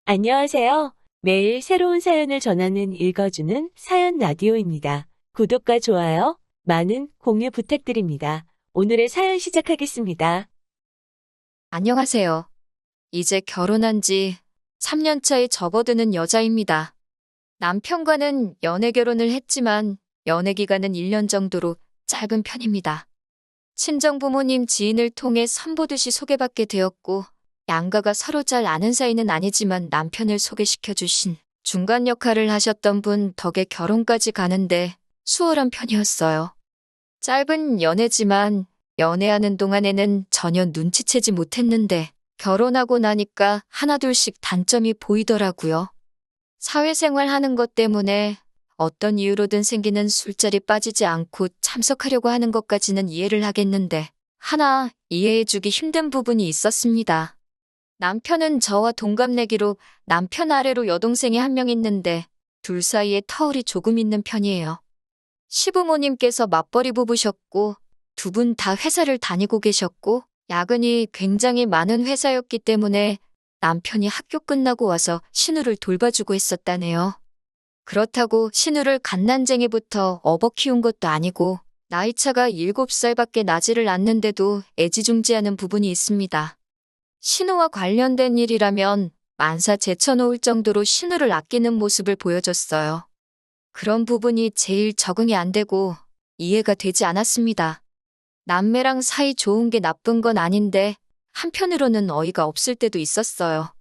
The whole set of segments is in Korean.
안녕하세요. 매일 새로운 사연을 전하는 읽어주는 사연 라디오입니다. 구독과 좋아요, 많은 공유 부탁드립니다. 오늘의 사연 시작하겠습니다. 안녕하세요. 이제 결혼한 지 3년 차에 접어드는 여자입니다. 남편과는 연애 결혼을 했지만 연애 기간은 1년 정도로 짧은 편입니다. 친정 부모님 지인을 통해 선보듯이 소개받게 되었고 양가가 서로 잘 아는 사이는 아니지만 남편을 소개시켜 주신 중간 역할을 하셨던 분 덕에 결혼까지 가는데 수월한 편이었어요. 짧은 연애지만 연애하는 동안에는 전혀 눈치채지 못했는데 결혼하고 나니까 하나둘씩 단점이 보이더라고요. 사회생활 하는 것 때문에 어떤 이유로든 생기는 술자리 빠지지 않고 참석하려고 하는 것까지는 이해를 하겠는데 하나 이해해주기 힘든 부분이 있었습니다. 남편은 저와 동갑내기로 남편 아래로 여동생이 한 명 있는데 둘 사이에 터울이 조금 있는 편이에요. 시부모님께서 맞벌이 부부셨고 두 분 다 회사를 다니고 계셨고 야근이 굉장히 많은 회사였기 때문에 남편이 학교 끝나고 와서 신우를 돌봐주고 했었다네요. 그렇다고 신우를 갓난쟁이부터 업어 키운 것도 아니고 나이차가 7살밖에 나지를 않는데도 애지중지하는 부분이 있습니다. 신우와 관련된 일이라면 만사 제쳐놓을 정도로 신우를 아끼는 모습을 보여줬어요. 그런 부분이 제일 적응이 안 되고 이해가 되지 않았습니다. 남매랑 사이 좋은 게 나쁜 건 아닌데 한편으로는 어이가 없을 때도 있었어요.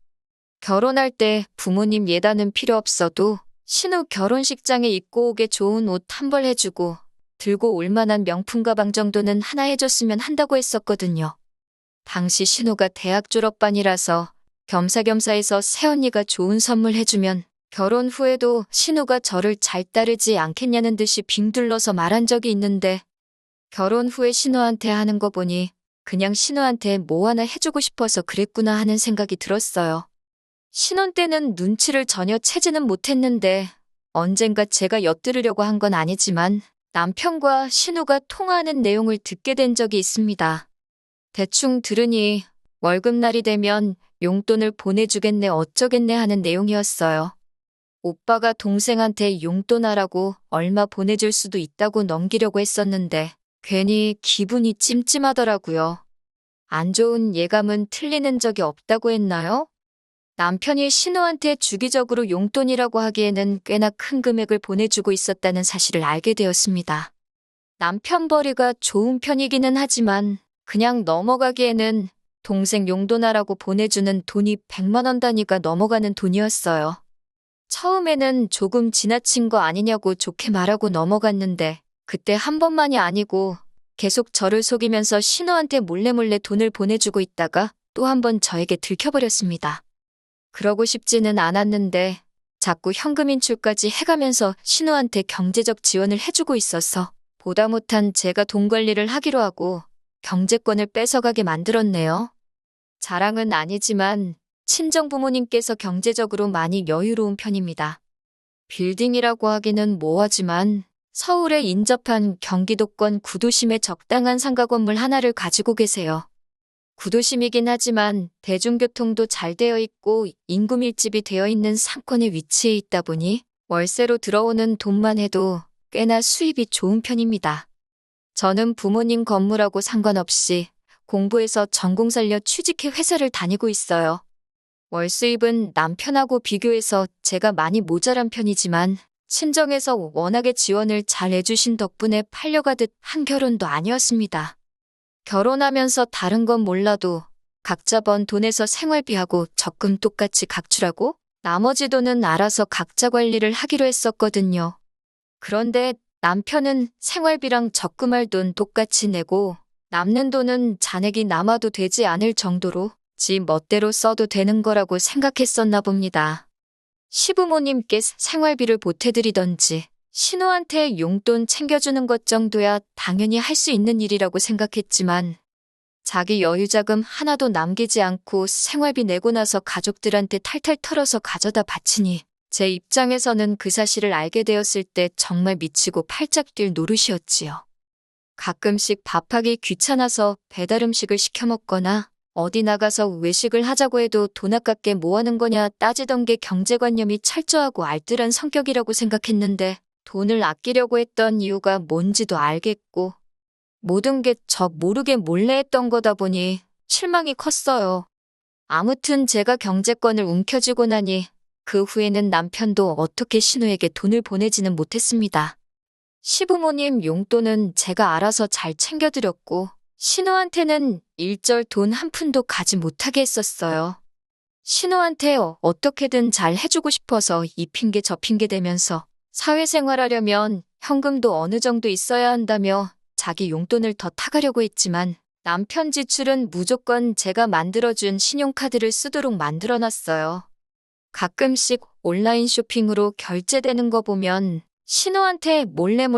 결혼할 때 부모님 예단은 필요 없어도 신우 결혼식장에 입고 오게 좋은 옷 한 벌 해주고 들고 올 만한 명품 가방 정도는 하나 해줬으면 한다고 했었거든요. 당시 신우가 대학 졸업반이라서 겸사겸사해서 새언니가 좋은 선물 해주면 결혼 후에도 신우가 저를 잘 따르지 않겠냐는 듯이 빙둘러서 말한 적이 있는데 결혼 후에 신우한테 하는 거 보니 그냥 신우한테 뭐 하나 해주고 싶어서 그랬구나 하는 생각이 들었어요. 신혼 때는 눈치를 전혀 채지는 못했는데 언젠가 제가 엿들으려고 한 건 아니지만 남편과 신우가 통화하는 내용을 듣게 된 적이 있습니다. 대충 들으니 월급날이 되면 용돈을 보내주겠네 어쩌겠네 하는 내용이었어요. 오빠가 동생한테 용돈하라고 얼마 보내줄 수도 있다고 넘기려고 했었는데 괜히 기분이 찜찜하더라고요. 안 좋은 예감은 틀리는 적이 없다고 했나요? 남편이 신우한테 주기적으로 용돈이라고 하기에는 꽤나 큰 금액을 보내주고 있었다는 사실을 알게 되었습니다. 남편 벌이가 좋은 편이기는 하지만 그냥 넘어가기에는 동생 용돈하라고 보내주는 돈이 100만 원 단위가 넘어가는 돈이었어요. 처음에는 조금 지나친 거 아니냐고 좋게 말하고 넘어갔는데 그때 한 번만이 아니고 계속 저를 속이면서 신우한테 몰래몰래 돈을 보내주고 있다가 또 한 번 저에게 들켜버렸습니다. 그러고 싶지는 않았는데 자꾸 현금 인출까지 해가면서 신우한테 경제적 지원을 해주고 있어서 보다 못한 제가 돈 관리를 하기로 하고 경제권을 뺏어가게 만들었네요. 자랑은 아니지만 친정 부모님께서 경제적으로 많이 여유로운 편입니다. 빌딩이라고 하기는 뭐하지만 서울에 인접한 경기도권 구도심에 적당한 상가 건물 하나를 가지고 계세요. 구도심이긴 하지만 대중교통도 잘 되어 있고 인구 밀집이 되어 있는 상권에 위치해 있다 보니 월세로 들어오는 돈만 해도 꽤나 수입이 좋은 편입니다. 저는 부모님 건물하고 상관없이 공부해서 전공 살려 취직해 회사를 다니고 있어요. 월 수입은 남편하고 비교해서 제가 많이 모자란 편이지만 친정에서 워낙에 지원을 잘 해주신 덕분에 팔려가듯 한 결혼도 아니었습니다. 결혼하면서 다른 건 몰라도 각자 번 돈에서 생활비하고 적금 똑같이 각출하고 나머지 돈은 알아서 각자 관리를 하기로 했었거든요. 그런데 남편은 생활비랑 적금할 돈 똑같이 내고 남는 돈은 잔액이 남아도 되지 않을 정도로 지 멋대로 써도 되는 거라고 생각했었나 봅니다. 시부모님께 생활비를 보태드리던지 신우한테 용돈 챙겨주는 것 정도야 당연히 할 수 있는 일이라고 생각했지만 자기 여유자금 하나도 남기지 않고 생활비 내고 나서 가족들한테 탈탈 털어서 가져다 바치니 제 입장에서는 그 사실을 알게 되었을 때 정말 미치고 팔짝 뛸 노릇이었지요. 가끔씩 밥하기 귀찮아서 배달 음식을 시켜 먹거나 어디 나가서 외식을 하자고 해도 돈 아깝게 뭐 하는 거냐 따지던 게 경제관념이 철저하고 알뜰한 성격이라고 생각했는데 돈을 아끼려고 했던 이유가 뭔지도 알겠고 모든 게 저 모르게 몰래 했던 거다 보니 실망이 컸어요. 아무튼 제가 경제권을 움켜쥐고 나니 그 후에는 남편도 어떻게 신우에게 돈을 보내지는 못했습니다. 시부모님 용돈은 제가 알아서 잘 챙겨드렸고 신우한테는 일절 돈 한 푼도 가지 못하게 했었어요. 신우한테 어떻게든 잘 해주고 싶어서 이 핑계 저 핑계 대면서 사회생활하려면 현금도 어느 정도 있어야 한다며 자기 용돈을 더 타가려고 했지만 남편 지출은 무조건 제가 만들어준 신용카드를 쓰도록 만들어놨어요. 가끔씩 온라인 쇼핑으로 결제되는 거 보면 신우한테 몰래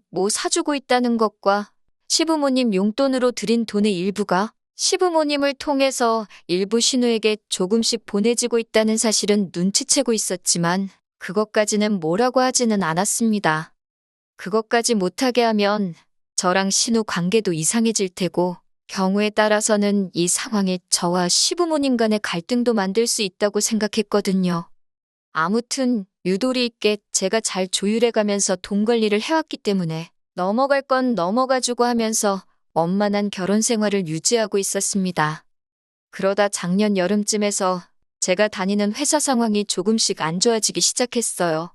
뭐 사주고 있다는 것과 시부모님 용돈으로 드린 돈의 일부가 시부모님을 통해서 일부 신우에게 조금씩 보내지고 있다는 사실은 눈치채고 있었지만 그것까지는 뭐라고 하지는 않았습니다. 그것까지 못하게 하면 저랑 신우 관계도 이상해질 테고 경우에 따라서는 이 상황에 저와 시부모님 간의 갈등도 만들 수 있다고 생각했거든요. 아무튼 유도리 있게 제가 잘 조율해가면서 돈 관리를 해왔기 때문에 넘어갈 건 넘어가주고 하면서 원만한 결혼 생활을 유지하고 있었습니다. 그러다 작년 여름쯤에서 제가 다니는 회사 상황이 조금씩 안 좋아지기 시작했어요.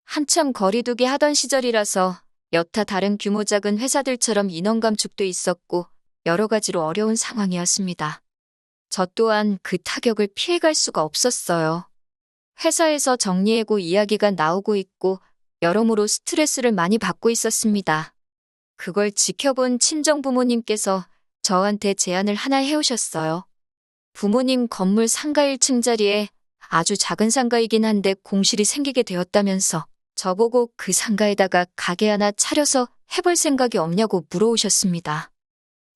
한참 거리두기 하던 시절이라서 여타 다른 규모 작은 회사들처럼 인원 감축도 있었고 여러 가지로 어려운 상황이었습니다. 저 또한 그 타격을 피해갈 수가 없었어요. 회사에서 정리해고 이야기가 나오고 있고 여러모로 스트레스를 많이 받고 있었습니다. 그걸 지켜본 친정부모님께서 저한테 제안을 하나 해오셨어요. 부모님 건물 상가 1층 자리에 아주 작은 상가이긴 한데 공실이 생기게 되었다면서 저보고 그 상가에다가 가게 하나 차려서 해볼 생각이 없냐고 물어오셨습니다.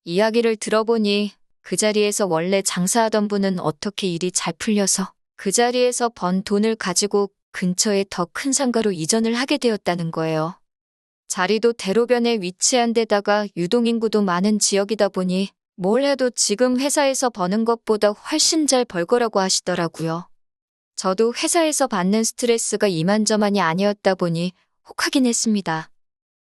이야기를 들어보니 그 자리에서 원래 장사하던 분은 어떻게 일이 잘 풀려서 그 자리에서 번 돈을 가지고 근처에 더 큰 상가로 이전을 하게 되었다는 거예요. 자리도 대로변에 위치한 데다가 유동인구도 많은 지역이다 보니 뭘 해도 지금 회사에서 버는 것보다 훨씬 잘 벌 거라고 하시더라고요. 저도 회사에서 받는 스트레스가 이만저만이 아니었다 보니 혹하긴 했습니다.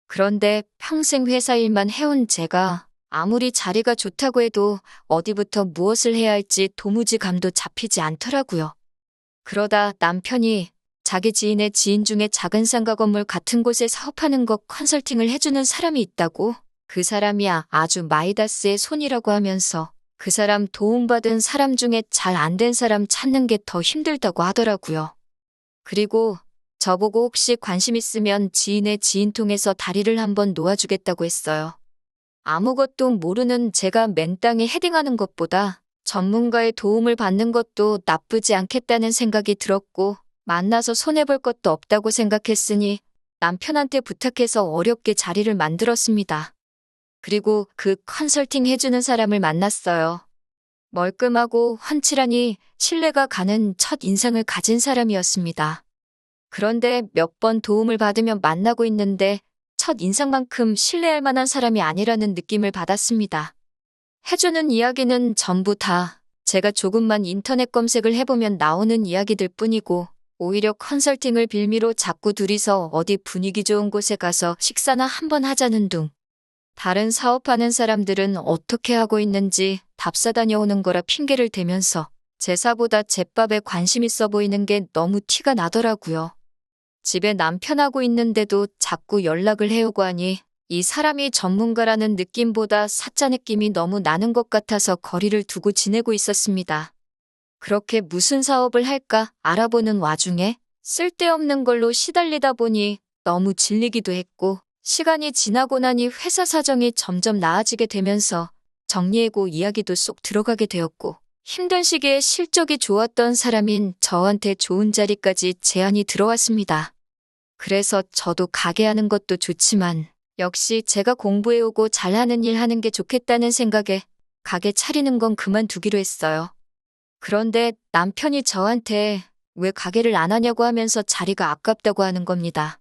그런데 평생 회사 일만 해온 제가 아무리 자리가 좋다고 해도 어디부터 무엇을 해야 할지 도무지 감도 잡히지 않더라고요. 그러다 남편이 자기 지인의 지인 중에 작은 상가 건물 같은 곳에 사업하는 거 컨설팅을 해주는 사람이 있다고 그 사람이 아주 마이다스의 손이라고 하면서 그 사람 도움받은 사람 중에 잘 안 된 사람 찾는 게 더 힘들다고 하더라고요. 그리고 저보고 혹시 관심 있으면 지인의 지인 통해서 다리를 한번 놓아주겠다고 했어요. 아무것도 모르는 제가 맨땅에 헤딩하는 것보다 전문가의 도움을 받는 것도 나쁘지 않겠다는 생각이 들었고 만나서 손해볼 것도 없다고 생각했으니 남편한테 부탁해서 어렵게 자리를 만들었습니다. 그리고 그 컨설팅 해주는 사람을 만났어요. 멀끔하고 훤칠하니 신뢰가 가는 첫 인상을 가진 사람이었습니다. 그런데 몇 번 도움을 받으며 만나고 있는데 첫 인상만큼 신뢰할 만한 사람이 아니라는 느낌을 받았습니다. 해주는 이야기는 전부 다 제가 조금만 인터넷 검색을 해보면 나오는 이야기들 뿐이고 오히려 컨설팅을 빌미로 자꾸 둘이서 어디 분위기 좋은 곳에 가서 식사나 한번 하자는 둥. 다른 사업하는 사람들은 어떻게 하고 있는지 답사 다녀오는 거라 핑계를 대면서 제사보다 제밥에 관심 있어 보이는 게 너무 티가 나더라고요. 집에 남편하고 있는데도 자꾸 연락을 해오고 하니 이 사람이 전문가라는 느낌보다 사짜 느낌이 너무 나는 것 같아서 거리를 두고 지내고 있었습니다. 그렇게 무슨 사업을 할까 알아보는 와중에 쓸데없는 걸로 시달리다 보니 너무 질리기도 했고 시간이 지나고 나니 회사 사정이 점점 나아지게 되면서 정리해고 이야기도 쏙 들어가게 되었고 힘든 시기에 실적이 좋았던 사람인 저한테 좋은 자리까지 제안이 들어왔습니다. 그래서 저도 가게 하는 것도 좋지만 역시 제가 공부해오고 잘하는 일 하는 게 좋겠다는 생각에 가게 차리는 건 그만두기로 했어요. 그런데 남편이 저한테 왜 가게를 안 하냐고 하면서 자리가 아깝다고 하는 겁니다.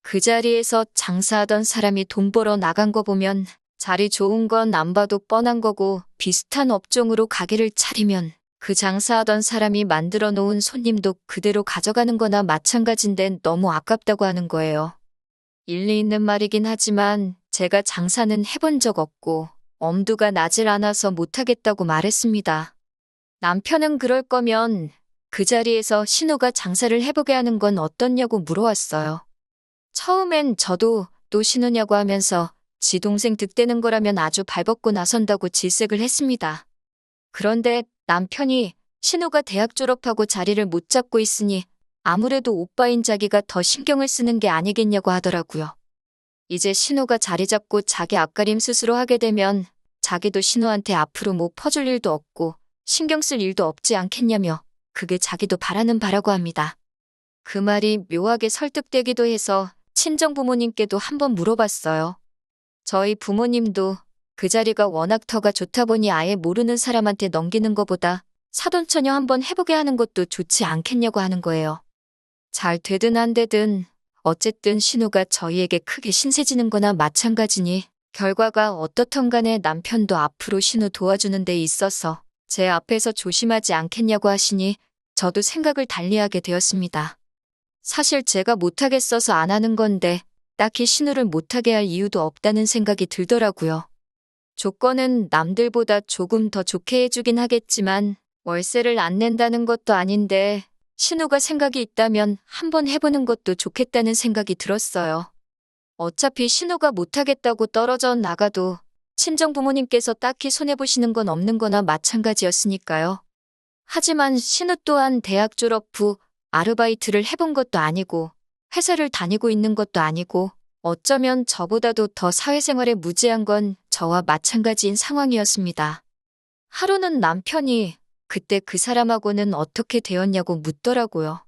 그 자리에서 장사하던 사람이 돈 벌어 나간 거 보면 자리 좋은 건 안 봐도 뻔한 거고 비슷한 업종으로 가게를 차리면 그 장사하던 사람이 만들어 놓은 손님도 그대로 가져가는 거나 마찬가지인데 너무 아깝다고 하는 거예요. 일리 있는 말이긴 하지만 제가 장사는 해본 적 없고 엄두가 나질 않아서 못하겠다고 말했습니다. 남편은 그럴 거면 그 자리에서 신우가 장사를 해보게 하는 건 어떻냐고 물어왔어요. 처음엔 저도 또 신우냐고 하면서 지 동생 득대는 거라면 아주 발벗고 나선다고 질색을 했습니다. 그런데 남편이 신우가 대학 졸업하고 자리를 못 잡고 있으니 아무래도 오빠인 자기가 더 신경을 쓰는 게 아니겠냐고 하더라고요. 이제 신우가 자리 잡고 자기 앞가림 스스로 하게 되면 자기도 신우한테 앞으로 뭐 퍼줄 일도 없고 신경 쓸 일도 없지 않겠냐며 그게 자기도 바라는 바라고 합니다. 그 말이 묘하게 설득되기도 해서 친정 부모님께도 한번 물어봤어요. 저희 부모님도 그 자리가 워낙 터가 좋다 보니 아예 모르는 사람한테 넘기는 것보다 사돈처녀 한번 해보게 하는 것도 좋지 않겠냐고 하는 거예요. 잘 되든 안 되든 어쨌든 신우가 저희에게 크게 신세지는 거나 마찬가지니 결과가 어떻든 간에 남편도 앞으로 신우 도와주는 데 있어서 제 앞에서 조심하지 않겠냐고 하시니 저도 생각을 달리하게 되었습니다. 사실 제가 못하겠어서 안 하는 건데 딱히 신우를 못하게 할 이유도 없다는 생각이 들더라고요. 조건은 남들보다 조금 더 좋게 해주긴 하겠지만 월세를 안 낸다는 것도 아닌데 신우가 생각이 있다면 한번 해보는 것도 좋겠다는 생각이 들었어요. 어차피 신우가 못하겠다고 떨어져 나가도 친정 부모님께서 딱히 손해보시는 건 없는 거나 마찬가지였으니까요. 하지만 신우 또한 대학 졸업 후 아르바이트를 해본 것도 아니고 회사를 다니고 있는 것도 아니고 어쩌면 저보다도 더 사회생활에 무지한 건 저와 마찬가지인 상황이었습니다. 하루는 남편이 그때 그 사람하고는 어떻게 되었냐고 묻더라고요.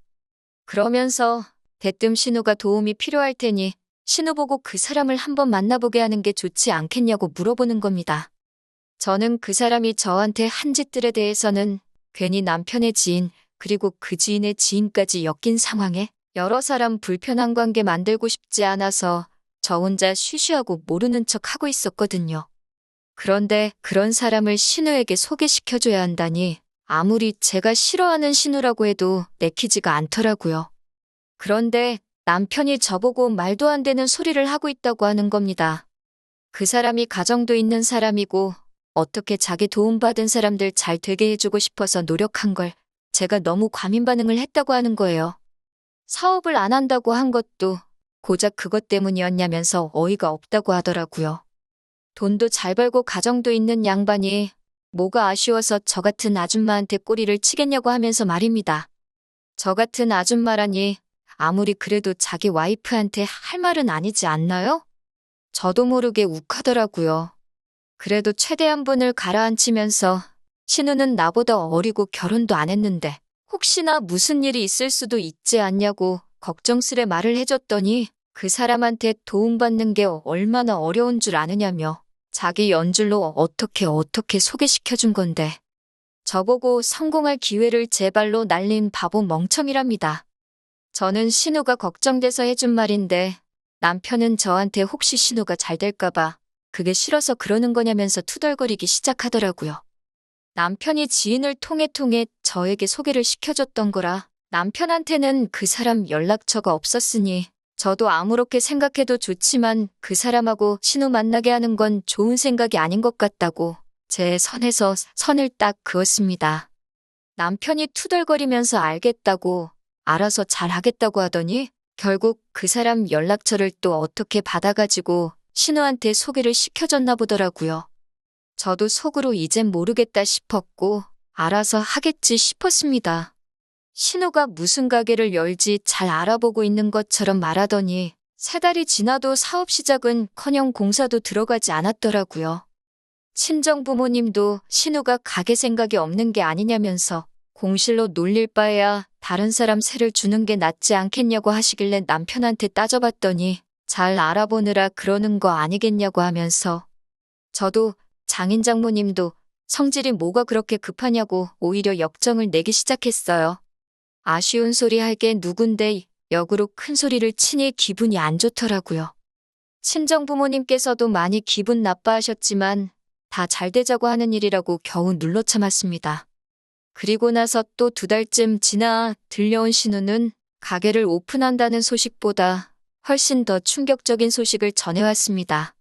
그러면서 대뜸 신우가 도움이 필요할 테니 신우 보고 그 사람을 한번 만나보게 하는 게 좋지 않겠냐고 물어보는 겁니다. 저는 그 사람이 저한테 한 짓들에 대해서는 괜히 남편의 지인 그리고 그 지인의 지인까지 엮인 상황에 여러 사람 불편한 관계 만들고 싶지 않아서 저 혼자 쉬쉬하고 모르는 척 하고 있었거든요. 그런데 그런 사람을 신우에게 소개시켜줘야 한다니 아무리 제가 싫어하는 신우라고 해도 내키지가 않더라고요. 그런데 남편이 저보고 말도 안 되는 소리를 하고 있다고 하는 겁니다. 그 사람이 가정도 있는 사람이고 어떻게 자기 도움받은 사람들 잘 되게 해주고 싶어서 노력한 걸 제가 너무 과민 반응을 했다고 하는 거예요. 사업을 안 한다고 한 것도 고작 그것 때문이었냐면서 어이가 없다고 하더라고요. 돈도 잘 벌고 가정도 있는 양반이 뭐가 아쉬워서 저 같은 아줌마한테 꼬리를 치겠냐고 하면서 말입니다. 저 같은 아줌마라니 아무리 그래도 자기 와이프한테 할 말은 아니지 않나요? 저도 모르게 욱하더라고요. 그래도 최대한 분을 가라앉히면서 신우는 나보다 어리고 결혼도 안 했는데 혹시나 무슨 일이 있을 수도 있지 않냐고 걱정스레 말을 해줬더니 그 사람한테 도움받는 게 얼마나 어려운 줄 아느냐며 자기 연줄로 어떻게 소개시켜준 건데 저보고 성공할 기회를 제 발로 날린 바보 멍청이랍니다. 저는 신우가 걱정돼서 해준 말인데 남편은 저한테 혹시 신우가 잘 될까봐 그게 싫어서 그러는 거냐면서 투덜거리기 시작하더라고요. 남편이 지인을 통해 저에게 소개를 시켜줬던 거라 남편한테는 그 사람 연락처가 없었으니 저도 아무렇게 생각해도 좋지만 그 사람하고 신우 만나게 하는 건 좋은 생각이 아닌 것 같다고 제 선에서 선을 딱 그었습니다. 남편이 투덜거리면서 알겠다고 알아서 잘하겠다고 하더니 결국 그 사람 연락처를 또 어떻게 받아가지고 신우한테 소개를 시켜줬나 보더라고요. 저도 속으로 이젠 모르겠다 싶었고 알아서 하겠지 싶었습니다. 신우가 무슨 가게를 열지 잘 알아보고 있는 것처럼 말하더니 3달이 지나도 사업 시작은커녕 공사도 들어가지 않았더라고요. 친정 부모님도 신우가 가게 생각이 없는 게 아니냐면서 공실로 놀릴 바에야 다른 사람 세를 주는 게 낫지 않겠냐고 하시길래 남편한테 따져봤더니 잘 알아보느라 그러는 거 아니겠냐고 하면서 저도 장인 장모님도 성질이 뭐가 그렇게 급하냐고 오히려 역정을 내기 시작했어요. 아쉬운 소리 할 게 누군데 역으로 큰 소리를 치니 기분이 안 좋더라고요. 친정 부모님께서도 많이 기분 나빠하셨지만 다 잘 되자고 하는 일이라고 겨우 눌러 참았습니다. 그리고 나서 또 2달쯤 지나 들려온 신우는 가게를 오픈한다는 소식보다 훨씬 더 충격적인 소식을 전해왔습니다.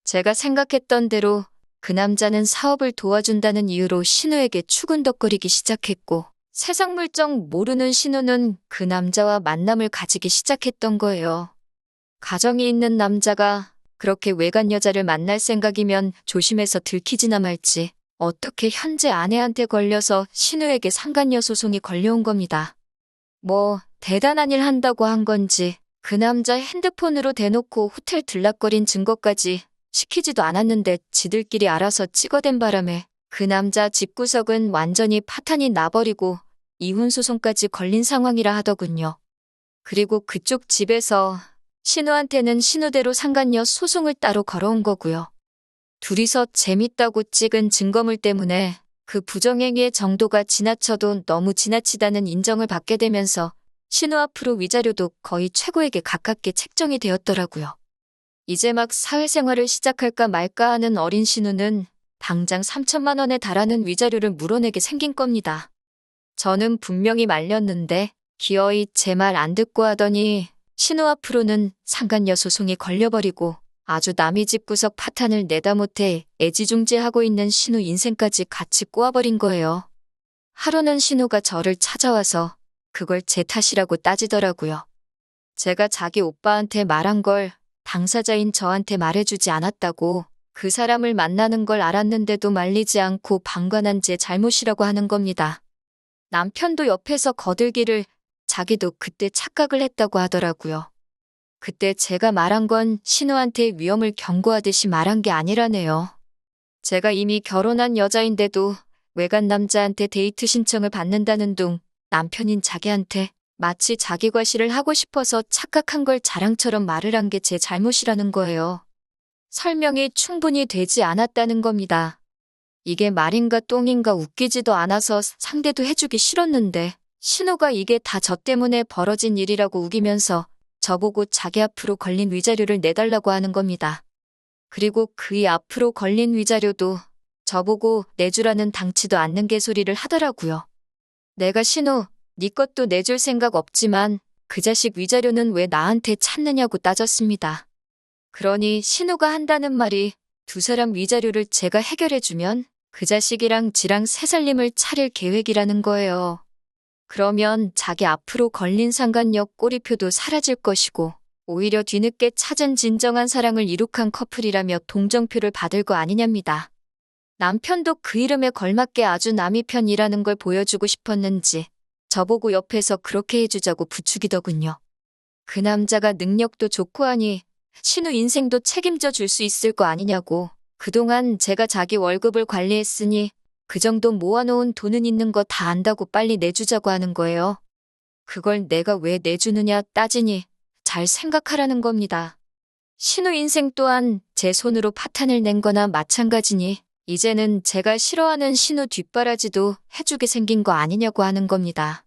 제가 생각했던 대로 그 남자는 사업을 도와준다는 이유로 신우에게 추근덕거리기 시작했고, 세상 물정 모르는 신우는 그 남자와 만남을 가지기 시작했던 거예요. 가정이 있는 남자가 그렇게 외간 여자를 만날 생각이면 조심해서 들키지나 말지, 어떻게 현재 아내한테 걸려서 신우에게 상간녀 소송이 걸려온 겁니다. 뭐 대단한 일 한다고 한 건지 그 남자 핸드폰으로 대놓고 호텔 들락거린 증거까지 시키지도 않았는데 지들끼리 알아서 찍어댄 바람에 그 남자 집구석은 완전히 파탄이 나버리고 이혼 소송까지 걸린 상황이라 하더군요. 그리고 그쪽 집에서 신우한테는 신우대로 상간녀 소송을 따로 걸어온 거고요. 둘이서 재밌다고 찍은 증거물 때문에 그 부정행위의 정도가 지나쳐도 너무 지나치다는 인정을 받게 되면서 신우 앞으로 위자료도 거의 최고액에 가깝게 책정이 되었더라고요. 이제 막 사회생활을 시작할까 말까 하는 어린 신우는 당장 3천만 원에 달하는 위자료를 물어내게 생긴 겁니다. 저는 분명히 말렸는데 기어이 제 말 안 듣고 하더니 신우 앞으로는 상간녀 소송이 걸려버리고 아주 남의 집 구석 파탄을 내다 못해 애지중지하고 있는 신우 인생까지 같이 꼬아버린 거예요. 하루는 신우가 저를 찾아와서 그걸 제 탓이라고 따지더라고요. 제가 자기 오빠한테 말한 걸 당사자인 저한테 말해주지 않았다고, 그 사람을 만나는 걸 알았는데도 말리지 않고 방관한 제 잘못이라고 하는 겁니다. 남편도 옆에서 거들기를 자기도 그때 착각을 했다고 하더라고요. 그때 제가 말한 건 신우한테 위험을 경고하듯이 말한 게 아니라네요. 제가 이미 결혼한 여자인데도 외간 남자한테 데이트 신청을 받는다는 둥 남편인 자기한테 마치 자기 과시를 하고 싶어서 착각한 걸 자랑처럼 말을 한 게 제 잘못이라는 거예요. 설명이 충분히 되지 않았다는 겁니다. 이게 말인가 똥인가 웃기지도 않아서 상대도 해주기 싫었는데 신우가 이게 다 저 때문에 벌어진 일이라고 우기면서 저보고 자기 앞으로 걸린 위자료를 내달라고 하는 겁니다. 그리고 그이 앞으로 걸린 위자료도 저보고 내주라는 당치도 않는 개소리를 하더라고요. 내가 신우, 네 것도 내줄 생각 없지만 그 자식 위자료는 왜 나한테 찾느냐고 따졌습니다. 그러니 신우가 한다는 말이 두 사람 위자료를 제가 해결해주면 그 자식이랑 지랑 새살림을 차릴 계획이라는 거예요. 그러면 자기 앞으로 걸린 상간녀 꼬리표도 사라질 것이고 오히려 뒤늦게 찾은 진정한 사랑을 이룩한 커플이라며 동정표를 받을 거 아니냐입니다. 남편도 그 이름에 걸맞게 아주 남이 편이라는 걸 보여주고 싶었는지 저보고 옆에서 그렇게 해주자고 부추기더군요. 그 남자가 능력도 좋고 하니 신우 인생도 책임져 줄 수 있을 거 아니냐고. 그동안 제가 자기 월급을 관리했으니 그 정도 모아놓은 돈은 있는 거 다 안다고 빨리 내주자고 하는 거예요. 그걸 내가 왜 내주느냐 따지니 잘 생각하라는 겁니다. 신우 인생 또한 제 손으로 파탄을 낸 거나 마찬가지니 이제는 제가 싫어하는 신우 뒷바라지도 해주게 생긴 거 아니냐고 하는 겁니다.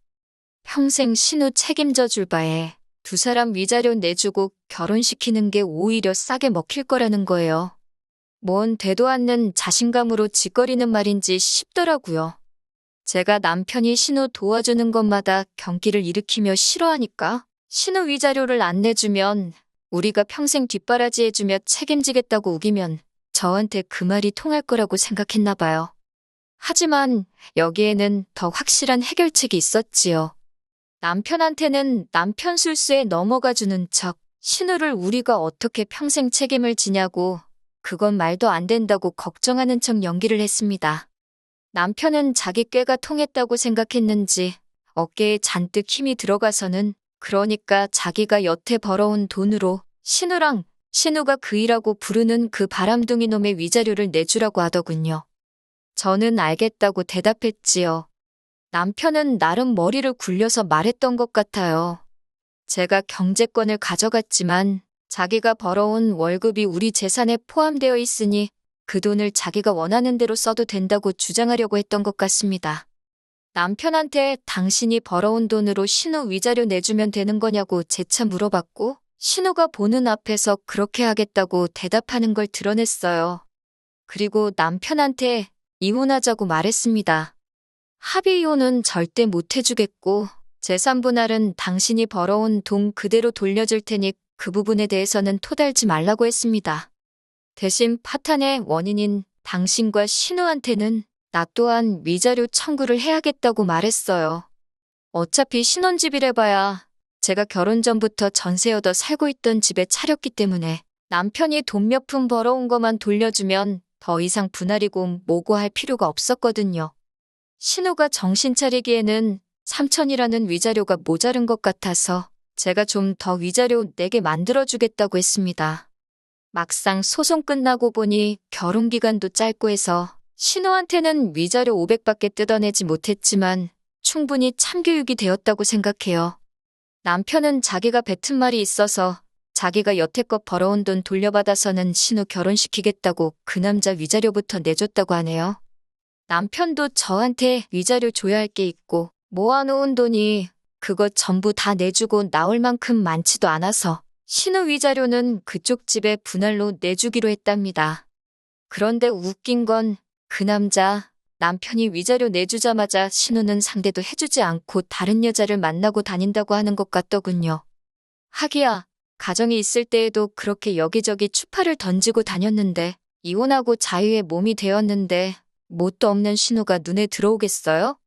평생 신우 책임져 줄 바에 두 사람 위자료 내주고 결혼시키는 게 오히려 싸게 먹힐 거라는 거예요. 뭔 되도 않는 자신감으로 짓거리는 말인지 싶더라고요. 제가 남편이 신우 도와주는 것마다 경기를 일으키며 싫어하니까 신우 위자료를 안 내주면 우리가 평생 뒷바라지 해주며 책임지겠다고 우기면 저한테 그 말이 통할 거라고 생각했나 봐요. 하지만 여기에는 더 확실한 해결책이 있었지요. 남편한테는 남편 술수에 넘어가주는 척 신우를 우리가 어떻게 평생 책임을 지냐고, 그건 말도 안 된다고 걱정하는 척 연기를 했습니다. 남편은 자기 꾀가 통했다고 생각했는지 어깨에 잔뜩 힘이 들어가서는 그러니까 자기가 여태 벌어온 돈으로 신우가 그 일하고 부르는 그 바람둥이 놈의 위자료를 내주라고 하더군요. 저는 알겠다고 대답했지요. 남편은 나름 머리를 굴려서 말했던 것 같아요. 제가 경제권을 가져갔지만 자기가 벌어온 월급이 우리 재산에 포함되어 있으니 그 돈을 자기가 원하는 대로 써도 된다고 주장하려고 했던 것 같습니다. 남편한테 당신이 벌어온 돈으로 신우 위자료 내주면 되는 거냐고 재차 물어봤고 신우가 보는 앞에서 그렇게 하겠다고 대답하는 걸 드러냈어요. 그리고 남편한테 이혼하자고 말했습니다. 합의 이혼은 절대 못 해주겠고 재산 분할은 당신이 벌어온 돈 그대로 돌려줄 테니 그 부분에 대해서는 토달지 말라고 했습니다. 대신 파탄의 원인인 당신과 신우한테는 나 또한 위자료 청구를 해야겠다고 말했어요. 어차피 신혼집이래봐야 제가 결혼 전부터 전세 얻어 살고 있던 집에 차렸기 때문에 남편이 돈 몇 푼 벌어온 것만 돌려주면 더 이상 분할이고 뭐고 할 필요가 없었거든요. 신우가 정신 차리기에는 3천이라는 위자료가 모자른 것 같아서 제가 좀 더 위자료 내게 만들어주겠다고 했습니다. 막상 소송 끝나고 보니 결혼 기간도 짧고 해서 신우한테는 위자료 500밖에 뜯어내지 못했지만 충분히 참교육이 되었다고 생각해요. 남편은 자기가 뱉은 말이 있어서 자기가 여태껏 벌어온 돈 돌려받아서는 신우 결혼시키겠다고 그 남자 위자료부터 내줬다고 하네요. 남편도 저한테 위자료 줘야 할 게 있고 모아놓은 돈이 그것 전부 다 내주고 나올 만큼 많지도 않아서 신우 위자료는 그쪽 집에 분할로 내주기로 했답니다. 그런데 웃긴 건 그 남편이 위자료 내주자마자 신우는 상대도 해주지 않고 다른 여자를 만나고 다닌다고 하는 것 같더군요. 하기야, 가정이 있을 때에도 그렇게 여기저기 추파를 던지고 다녔는데 이혼하고 자유의 몸이 되었는데 뭣도 없는 신우가 눈에 들어오겠어요?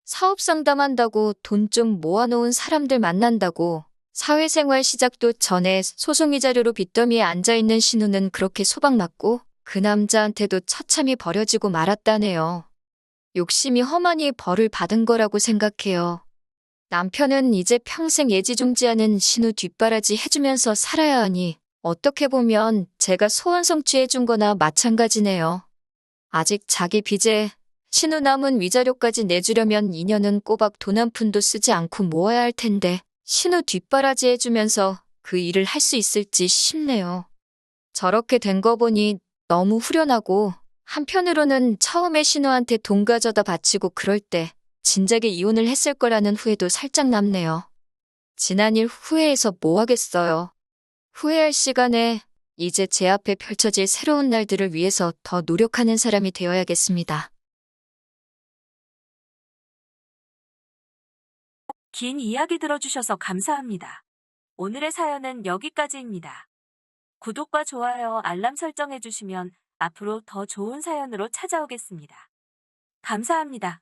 사업 상담한다고 돈 좀 모아놓은 사람들 만난다고 사회생활 시작도 전에 소송 위자료로 빚더미에 앉아있는 신우는 그렇게 소박맞고 그 남자한테도 처참히 버려지고 말았다네요. 욕심이 험하니 벌을 받은 거라고 생각해요. 남편은 이제 평생 애지중지하는 신우 뒷바라지 해주면서 살아야 하니 어떻게 보면 제가 소원 성취해준 거나 마찬가지네요. 아직 자기 빚에 신우 남은 위자료까지 내주려면 2년은 꼬박 돈 한 푼도 쓰지 않고 모아야 할 텐데 신우 뒷바라지 해주면서 그 일을 할 수 있을지 싶네요. 저렇게 된 거 보니 너무 후련하고 한편으로는 처음에 신우한테 돈 가져다 바치고 그럴 때 진작에 이혼을 했을 거라는 후회도 살짝 남네요. 지난 일 후회해서 뭐 하겠어요. 후회할 시간에 이제 제 앞에 펼쳐질 새로운 날들을 위해서 더 노력하는 사람이 되어야겠습니다. 긴 이야기 들어주셔서 감사합니다. 오늘의 사연은 여기까지입니다. 구독과 좋아요, 알람 설정해주시면 앞으로 더 좋은 사연으로 찾아오겠습니다. 감사합니다.